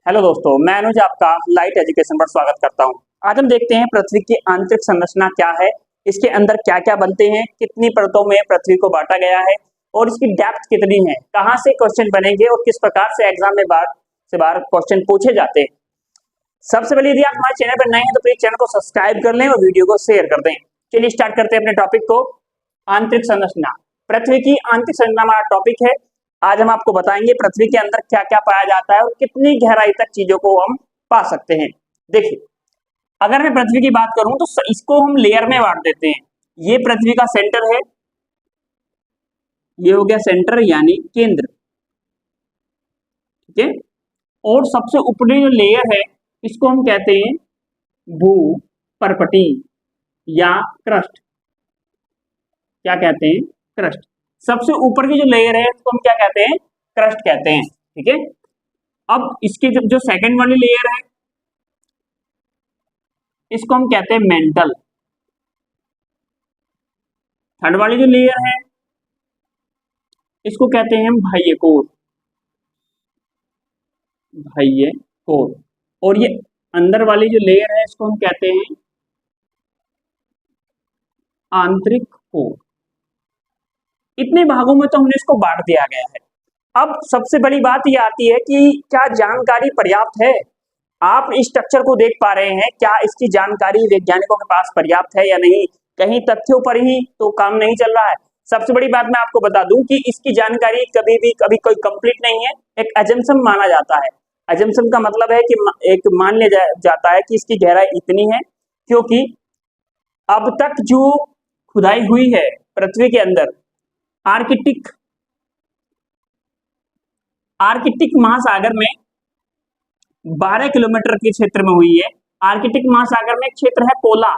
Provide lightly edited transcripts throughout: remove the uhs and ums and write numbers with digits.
Hello दोस्तों, मैं अनुज आपका लाइट एजुकेशन पर स्वागत करता हूं। आज हम देखते हैं पृथ्वी की आंतरिक संरचना क्या है, इसके अंदर क्या क्या बनते हैं, कितनी परतों में पृथ्वी को बांटा गया है और इसकी डेप्थ कितनी है, कहां से क्वेश्चन बनेंगे और किस प्रकार से एग्जाम में बार से बार क्वेश्चन पूछे जाते हैं। सबसे पहले यदि आप हमारे चैनल पर नए हैं तो प्लीज चैनल को सब्सक्राइब कर लें और वीडियो को शेयर कर दें। चलिए स्टार्ट करते हैं अपने टॉपिक को। आंतरिक संरचना, पृथ्वी की आंतरिक संरचना हमारा टॉपिक है। आज हम आपको बताएंगे पृथ्वी के अंदर क्या क्या पाया जाता है और कितनी गहराई तक चीजों को हम पा सकते हैं। देखिए, अगर मैं पृथ्वी की बात करूं तो इसको हम लेयर में बांट देते हैं। ये पृथ्वी का सेंटर है, ये हो गया सेंटर यानी केंद्र, ठीक है। और सबसे ऊपरी जो लेयर है इसको हम कहते हैं भू परपटी या क्रस्ट। क्या कहते हैं? क्रस्ट। सबसे ऊपर की जो लेयर है उसको हम क्या कहते हैं? क्रस्ट कहते हैं, ठीक है। अब इसकी जो सेकंड वाली लेयर है इसको हम कहते हैं मेंटल। थर्ड वाली जो लेयर है इसको कहते हैं हम बाह्य कोर, बाह्य कोर। और ये अंदर वाली जो लेयर है इसको हम कहते हैं आंतरिक कोर। इतने भागों में तो हमने इसको बांट दिया गया है। अब सबसे बड़ी बात ये आती है कि क्या जानकारी पर्याप्त है? आप इस स्ट्रक्चर को देख पा रहे हैं, क्या इसकी जानकारी वैज्ञानिकों के पास पर्याप्त है या नहीं? कहीं तथ्यों पर ही तो काम नहीं चल रहा है। सबसे बड़ी बात मैं आपको बता दूं कि इसकी जानकारी कभी कोई कंप्लीट नहीं है, एक एजम्पशन माना जाता है। एजम्पशन का मतलब है कि एक मान लिया जाता है कि इसकी गहराई इतनी है, क्योंकि अब तक जो खुदाई हुई है पृथ्वी के अंदर आर्कटिक महासागर में 12 किलोमीटर के क्षेत्र में हुई है। आर्कटिक महासागर में एक क्षेत्र है कोला,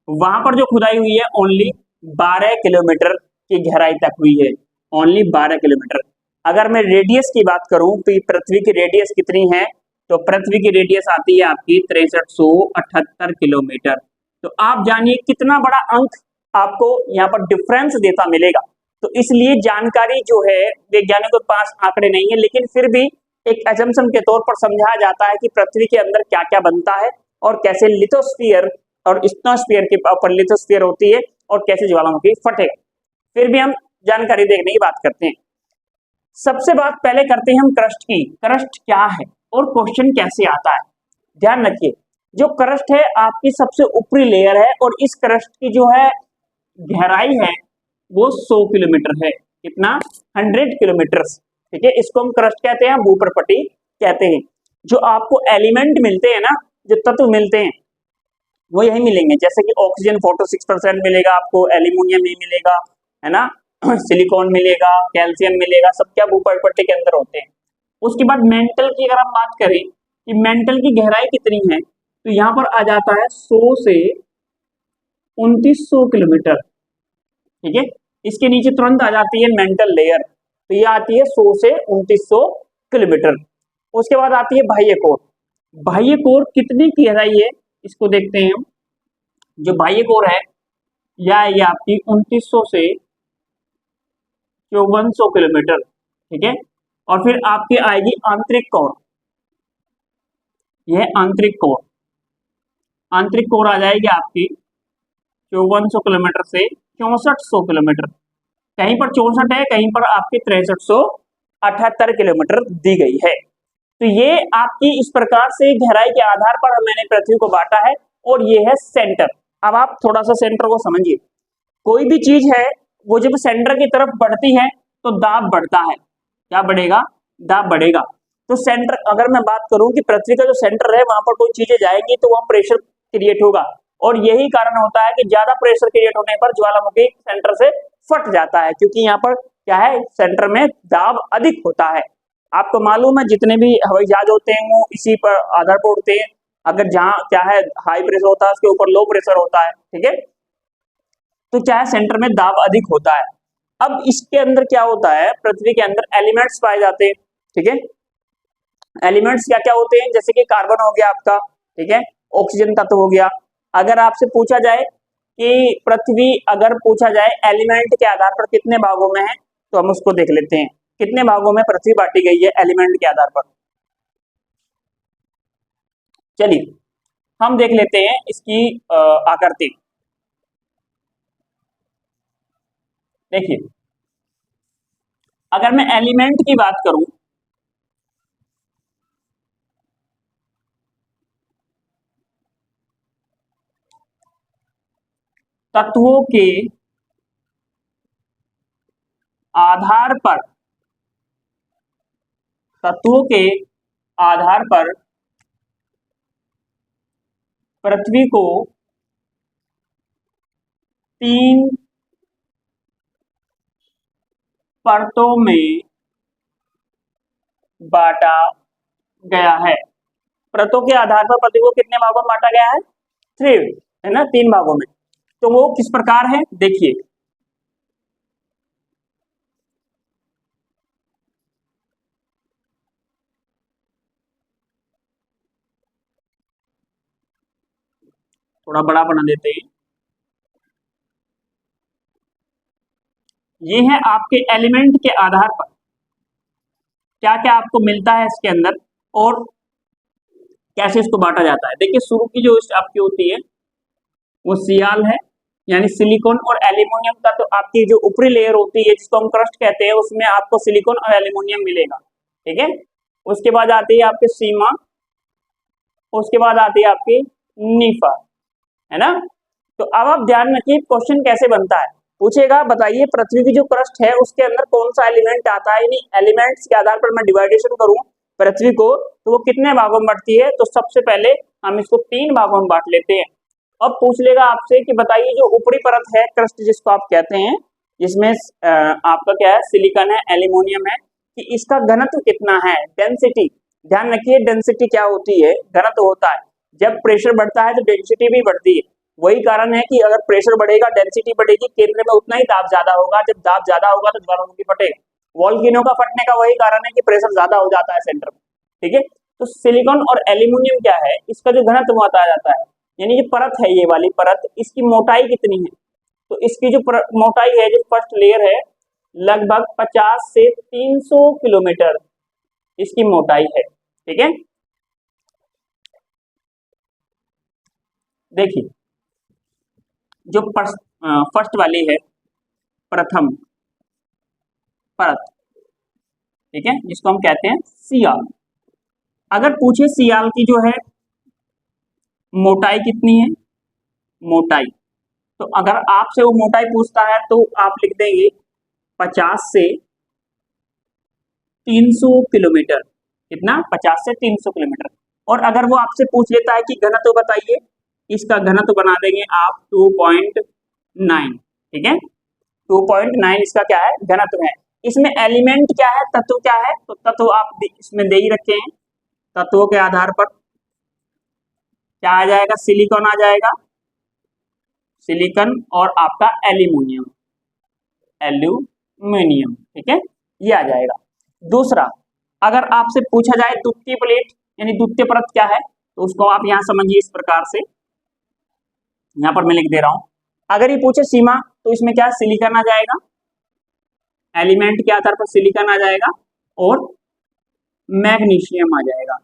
वहां पर जो खुदाई हुई है ओनली 12 किलोमीटर की गहराई तक हुई है, ओनली 12 किलोमीटर। अगर मैं रेडियस की बात करूं तो पृथ्वी की रेडियस कितनी है, तो पृथ्वी की रेडियस आती है आपकी 6378 किलोमीटर। तो आप जानिए कितना बड़ा अंक आपको यहाँ पर डिफरेंस देता मिलेगा। तो इसलिए जानकारी जो है वैज्ञानिकों के पास आंकड़े नहीं है, लेकिन फिर भी एक एजम्पशन के तौर पर समझाया जाता है कि पृथ्वी के अंदर क्या क्या बनता है और कैसे लिथोस्फीयर और स्ट्रॉटोस्फीयर के ऊपर लिथोस्फीयर होती है और कैसे ज्वालामुखी फटेगा। फिर भी हम जानकारी देखने की बात करते हैं। सबसे बात पहले करते हैं हम क्रस्ट की। क्रस्ट क्या है और क्वेश्चन कैसे आता है, ध्यान रखिए। जो क्रस्ट है आपकी सबसे ऊपरी लेयर है और इस क्रस्ट की जो है गहराई है वो 100 किलोमीटर है। कितना? 100 किलोमीटर, ठीक है। इसको हम क्रस्ट कहते हैं, भूपर्पटी कहते हैं। जो आपको एलिमेंट मिलते हैं ना, जो तत्व मिलते हैं वो यही मिलेंगे, जैसे कि ऑक्सीजन 46% मिलेगा आपको, एल्यूमिनियम ही मिलेगा, है ना, सिलिकॉन मिलेगा, कैल्शियम मिलेगा, सब क्या भूपर्पटी के अंदर होते हैं। उसके बाद मेंटल की अगर हम बात करें कि मेंटल की गहराई कितनी है, तो यहाँ पर आ जाता है 100 से 2900 किलोमीटर, ठीक है। इसके नीचे तुरंत आ जाती है मेंटल लेयर, तो ये आती है 100 से 2900 किलोमीटर। उसके बाद आती है बाह्य कोर। बाह्य कोर कितनी गहराई है इसको देखते हैं हम। जो बाह्य कोर है ये आपकी 2900 से 5400 किलोमीटर, ठीक है। और फिर आपकी आएगी आंतरिक कोर, यह आंतरिक कोर। आंतरिक कोर आ जाएगी आपकी 5400 किलोमीटर से 6400 किलोमीटर। कहीं पर 64 है, कहीं पर आपकी 6378 किलोमीटर दी गई है। तो ये आपकी इस प्रकार से गहराई के आधार पर मैंने पृथ्वी को बांटा है और ये है सेंटर। अब आप थोड़ा सा सेंटर को समझिए। कोई भी चीज है वो जब सेंटर की तरफ बढ़ती है तो दाब बढ़ता है। क्या बढ़ेगा? दाब बढ़ेगा। तो सेंटर, अगर मैं बात करूं कि पृथ्वी का जो सेंटर है वहां पर कोई चीजें जाएंगी तो वहां प्रेशर क्रिएट होगा, और यही कारण होता है कि ज्यादा प्रेशर क्रिएट होने पर ज्वालामुखी सेंटर से फट जाता है, क्योंकि यहाँ पर क्या है, सेंटर में दाब अधिक होता है। आपको मालूम है जितने भी हवाई जहाज होते हैं वो इसी पर आधार पर उड़ते हैं। अगर जहाँ क्या है हाई प्रेशर होता है उसके ऊपर लो प्रेशर होता है, ठीक है। तो चाहे सेंटर में दाब अधिक होता है। अब इसके अंदर क्या होता है, पृथ्वी के अंदर एलिमेंट्स पाए जाते हैं, ठीक है। एलिमेंट्स क्या क्या होते हैं, जैसे कि कार्बन हो गया आपका, ठीक है, ऑक्सीजन तत्व हो गया। अगर आपसे पूछा जाए कि पृथ्वी, अगर पूछा जाए एलिमेंट के आधार पर कितने भागों में है, तो हम उसको देख लेते हैं। कितने भागों में पृथ्वी बांटी गई है एलिमेंट के आधार पर? चलिए हम देख लेते हैं इसकी आकृति। देखिए अगर मैं एलिमेंट की बात करूं, तत्वों के आधार पर, तत्वों के आधार पर पृथ्वी को 3 परतों में बांटा गया है। परतों के आधार पर पृथ्वी को कितने भागों में बांटा गया है? 3, है ना, 3 भागों में। तो वो किस प्रकार है देखिए, थोड़ा बड़ा बना देते हैं। ये है आपके एलिमेंट के आधार पर क्या क्या आपको मिलता है इसके अंदर और कैसे इसको बांटा जाता है। देखिए शुरू की जो आपकी होती है वो सियाल है, यानी सिलिकॉन और एल्यूमिनियम का। तो आपकी जो ऊपरी लेयर होती है जिसको हम क्रस्ट कहते हैं, उसमें आपको सिलिकॉन और एल्यूमिनियम मिलेगा, ठीक है। उसके बाद आती है आपकी सीमा, उसके बाद आती है आपकी नीफा, है ना। तो अब आप ध्यान रखिए क्वेश्चन कैसे बनता है। पूछेगा बताइए पृथ्वी की जो क्रस्ट है उसके अंदर कौन सा एलिमेंट आता है, यानी एलिमेंट्स के आधार पर मैं डिवाइडेशन करूं पृथ्वी को तो वो कितने भागों में बढ़ती है। तो सबसे पहले हम इसको 3 भागों में बांट लेते हैं। अब पूछ लेगा आपसे कि बताइए जो ऊपरी परत है क्रस्ट जिसको आप कहते हैं, जिसमें आपका क्या है, सिलिकॉन है, एल्यूमिनियम है, कि इसका घनत्व कितना है, डेंसिटी। ध्यान रखिए डेंसिटी क्या होती है, घनत्व होता है। जब प्रेशर बढ़ता है तो डेंसिटी भी बढ़ती है। वही कारण है कि अगर प्रेशर बढ़ेगा डेंसिटी बढ़ेगी, केंद्र में उतना ही दाब ज्यादा होगा। जब दाब ज्यादा होगा तो ज्वालामुखी फटेगा। वॉल्केनो का फटने का वही कारण है कि प्रेशर ज्यादा हो जाता है सेंटर में, ठीक है। तो सिलिकॉन और एल्यूमिनियम क्या है, इसका जो घनत्व बताया जाता है, यानी ये परत है, ये वाली परत, इसकी मोटाई कितनी है। तो इसकी जो मोटाई है, जो फर्स्ट लेयर है, लगभग 50 से 300 किलोमीटर इसकी मोटाई है, ठीक है। देखिए जो फर्स्ट वाली है, प्रथम परत, ठीक है, जिसको हम कहते हैं सियाल। अगर पूछे सियाल की जो है मोटाई कितनी है, मोटाई, तो अगर आपसे वो मोटाई पूछता है तो आप लिख देंगे 50 से 300 किलोमीटर। कितना? 50 से 300 किलोमीटर। और अगर वो आपसे पूछ लेता है कि घनत्व बताइए, इसका घनत्व बना देंगे आप 2.9, ठीक है। 2.9 इसका क्या है, घनत्व है। इसमें एलिमेंट क्या है, तत्व क्या है, तो तत्व आप इसमें दे ही रखे हैं। तत्वों के आधार पर क्या आ जाएगा, सिलिकॉन आ जाएगा, सिलिकॉन और आपका एल्यूमिनियम, एल्यूमिनियम, ठीक है, ये आ जाएगा। दूसरा, अगर आपसे पूछा जाए द्वितीय प्लेट यानी द्वितीय परत क्या है, तो उसको आप यहां समझिए इस प्रकार से, यहां पर मैं लिख दे रहा हूं। अगर ये पूछे सीमा, तो इसमें क्या सिलिकॉन आ जाएगा, एलिमेंट के आधार पर सिलिकॉन आ जाएगा और मैग्नीशियम आ जाएगा,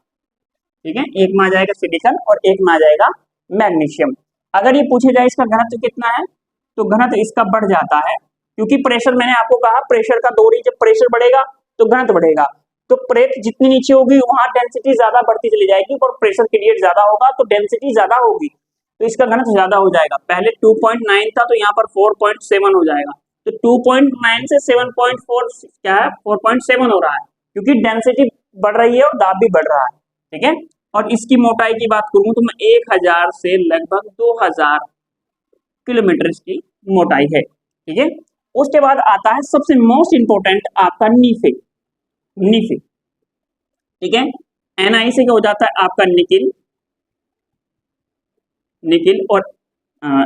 ठीक है। एक में आ जाएगा सिलिकॉन और एक में आ जाएगा मैग्नीशियम। अगर ये पूछे जाए इसका घनत्व कितना है, तो घनत्व इसका बढ़ जाता है, क्योंकि प्रेशर, मैंने आपको कहा प्रेशर का दोहरी, जब प्रेशर बढ़ेगा तो घनत्व बढ़ेगा। तो प्रेत जितनी नीचे होगी वहां डेंसिटी ज्यादा बढ़ती चली जाएगी, और प्रेशर क्रिएट ज्यादा होगा तो डेंसिटी ज्यादा होगी, तो इसका घनत्व ज्यादा हो जाएगा। पहले 2.9 था तो यहाँ पर 4.7 हो जाएगा। तो 2.9 से 7.4 क्या है, 4.7 हो रहा है, क्योंकि डेंसिटी बढ़ रही है और दाब भी बढ़ रहा है, ठीक है। और इसकी मोटाई की बात करूं तो मैं 1000 से लगभग 2000 किलोमीटर इसकी मोटाई है, ठीक है। उसके बाद आता है सबसे मोस्ट इंपोर्टेंट आपका नीफे, नीफे, ठीक है। एनआई से क्या हो जाता है आपका निकिल, निकिल, और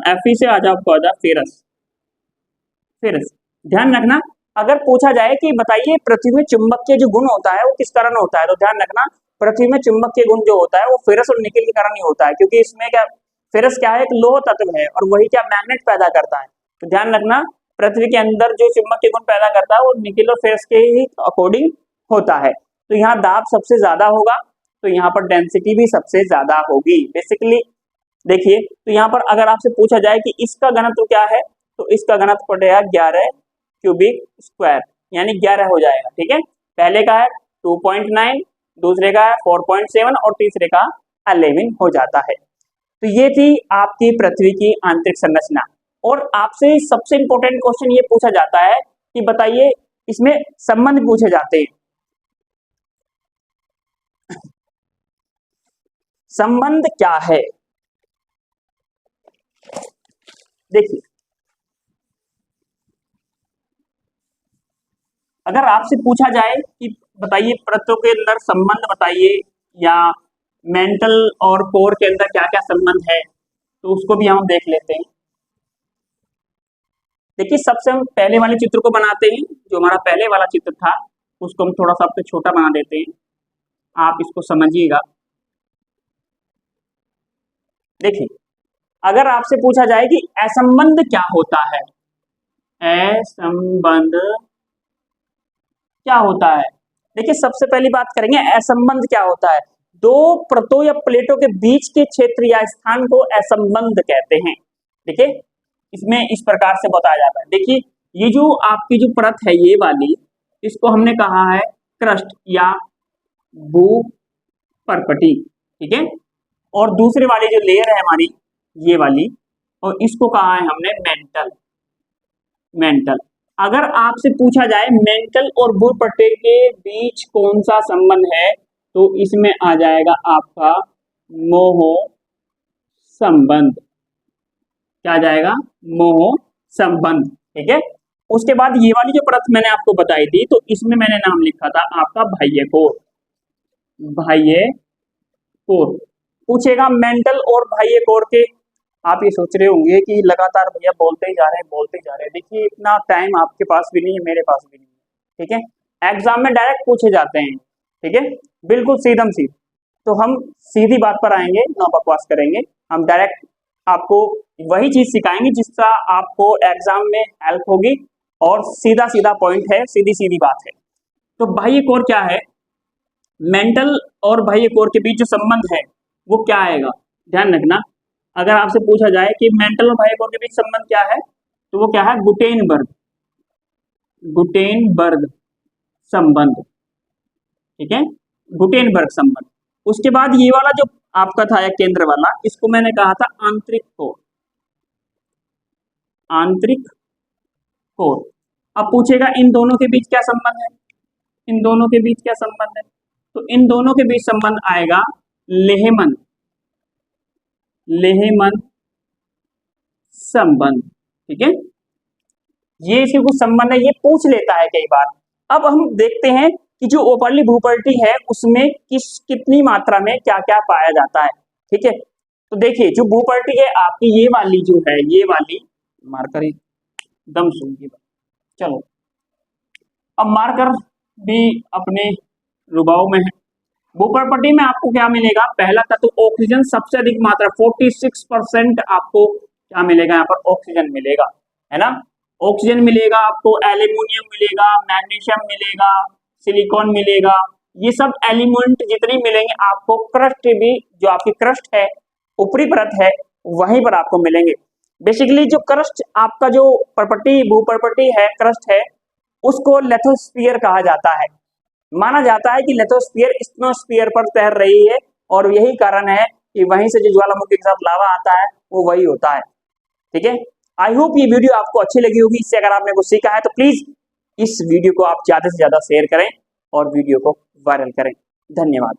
एफई से आ जाओ आपका हो जाए फेरस, फेरस। ध्यान रखना अगर पूछा जाए कि बताइए पृथ्वी में चुंबकीय जो गुण होता है वो किस कारण होता है, तो ध्यान रखना पृथ्वी में चुंबकीय गुण जो होता है वो फेरस और निकिल के कारण ही होता है, क्योंकि इसमें क्या, फेरस क्या है, एक लोह तत्व है और वही क्या मैग्नेट पैदा करता है। तो ध्यान रखना पृथ्वी के अंदर जो चुंबकीय गुण पैदा करता है वो निकिल और फेरस के ही अकॉर्डिंग होता है। तो यहाँ दाब सबसे ज्यादा होगा, तो यहाँ पर डेंसिटी भी सबसे ज्यादा होगी। बेसिकली देखिए, तो यहाँ पर अगर आपसे पूछा जाए कि इसका घनत्व क्या है, तो इसका घनत्व पड़ेगा 11 क्यूबिक स्क्वायर, यानी 11 हो जाएगा। ठीक है, पहले का है 2.9, दूसरे का है 4.7 और तीसरे का 11 हो जाता है। तो ये थी आपकी पृथ्वी की आंतरिक संरचना। और आपसे सबसे इंपॉर्टेंट क्वेश्चन ये पूछा जाता है कि बताइए, इसमें संबंध पूछे जाते हैं। संबंध क्या है? देखिए, अगर आपसे पूछा जाए कि बताइए पृथ्वी के अंदर संबंध बताइए, या मेंटल और कोर के अंदर क्या क्या संबंध है, तो उसको भी हम देख लेते हैं। देखिए, सबसे हम पहले वाले चित्र को बनाते हैं। जो हमारा पहले वाला चित्र था उसको हम थोड़ा सा आपको छोटा बना देते हैं, आप इसको समझिएगा। देखिए, अगर आपसे पूछा जाए कि असंबंध क्या होता है, असंबंध क्या होता है, देखिए सबसे पहली बात करेंगे असंबंध क्या होता है। दो परतों या प्लेटों के बीच के क्षेत्र या स्थान को असंबंध कहते हैं। देखिए, इसमें इस प्रकार से बताया जाता है। देखिए, ये जो आपकी जो परत है ये वाली, इसको हमने कहा है क्रस्ट या भूपर्पटी। ठीक है, और दूसरे वाली जो लेयर है हमारी ये वाली, और इसको कहा है हमने मेंटल। मेंटल, अगर आपसे पूछा जाए मेंटल और भूपर्पटी के बीच कौन सा संबंध है, तो इसमें आ जाएगा आपका मोह संबंध। क्या आ जाएगा? मोह संबंध। ठीक है, उसके बाद ये वाली जो परत मैंने आपको बताई थी, तो इसमें मैंने नाम लिखा था आपका बाह्य कोर। बाह्य कोर पूछेगा मेंटल और बाह्य कोर के। आप ये सोच रहे होंगे कि लगातार भैया बोलते ही जा रहे हैं, बोलते ही जा रहे हैं। देखिए, इतना टाइम आपके पास भी नहीं है, मेरे पास भी नहीं है। ठीक है, एग्जाम में डायरेक्ट पूछे जाते हैं। ठीक है, बिल्कुल सीधम सीध। तो हम सीधी बात पर आएंगे, ना बकवास करेंगे। हम डायरेक्ट आपको वही चीज सिखाएंगे जिसका आपको एग्जाम में हेल्प होगी, और सीधा सीधा पॉइंट है, सीधी सीधी बात है। तो बाह्य कोर क्या है? मेंटल और बाह्य कोर के बीच जो संबंध है वो क्या आएगा, ध्यान रखना। अगर आपसे पूछा जाए कि मेंटल और बाह्य कोर के बीच संबंध क्या है, तो वो क्या है? गुटेनबर्ग। गुटेनबर्ग संबंध। ठीक है, गुटेनबर्ग संबंध। उसके बाद ये वाला जो आपका था केंद्र वाला, इसको मैंने कहा था आंतरिक कोर। आंतरिक कोर। अब पूछेगा इन दोनों के बीच क्या संबंध है, इन दोनों के बीच क्या संबंध है, तो इन दोनों के बीच संबंध आएगा लेहमन। लेहमन संबंध। ठीक है, ये इसके कुछ संबंध है, ये पूछ लेता है कई बार। अब हम देखते हैं कि जो ऊपरली भूपर्टी है उसमें कितनी मात्रा में क्या क्या पाया जाता है। ठीक है, तो देखिए जो भूपर्टी है आपकी ये वाली जो है, ये वाली मार्कर दम सुनिए। चलो, अब मार्कर भी अपने रुबाव में है। भूपर्पटी में आपको क्या मिलेगा? पहला तत्व ऑक्सीजन, सबसे अधिक मात्रा 46% आपको क्या मिलेगा? यहाँ पर ऑक्सीजन मिलेगा, है ना। ऑक्सीजन मिलेगा आपको, एल्यूमिनियम मिलेगा, मैग्नीशियम मिलेगा, सिलिकॉन मिलेगा। ये सब एलिमेंट जितनी मिलेंगे आपको, क्रस्ट भी जो आपकी क्रस्ट है, ऊपरी परत है, वहीं पर आपको मिलेंगे। बेसिकली जो क्रस्ट आपका जो पर्पटी भूपर्पटी है, क्रस्ट है, उसको लिथोस्फीयर कहा जाता है। माना जाता है कि लिथोस्फीयर स्ट्रेटोस्फीयर पर तैर रही है, और यही कारण है कि वहीं से जो ज्वालामुखी के साथ लावा आता है वो वही होता है। ठीक है, आई होप ये वीडियो आपको अच्छी लगी होगी। इससे अगर आपने कुछ सीखा है तो प्लीज इस वीडियो को आप ज्यादा से ज्यादा शेयर करें और वीडियो को वायरल करें। धन्यवाद।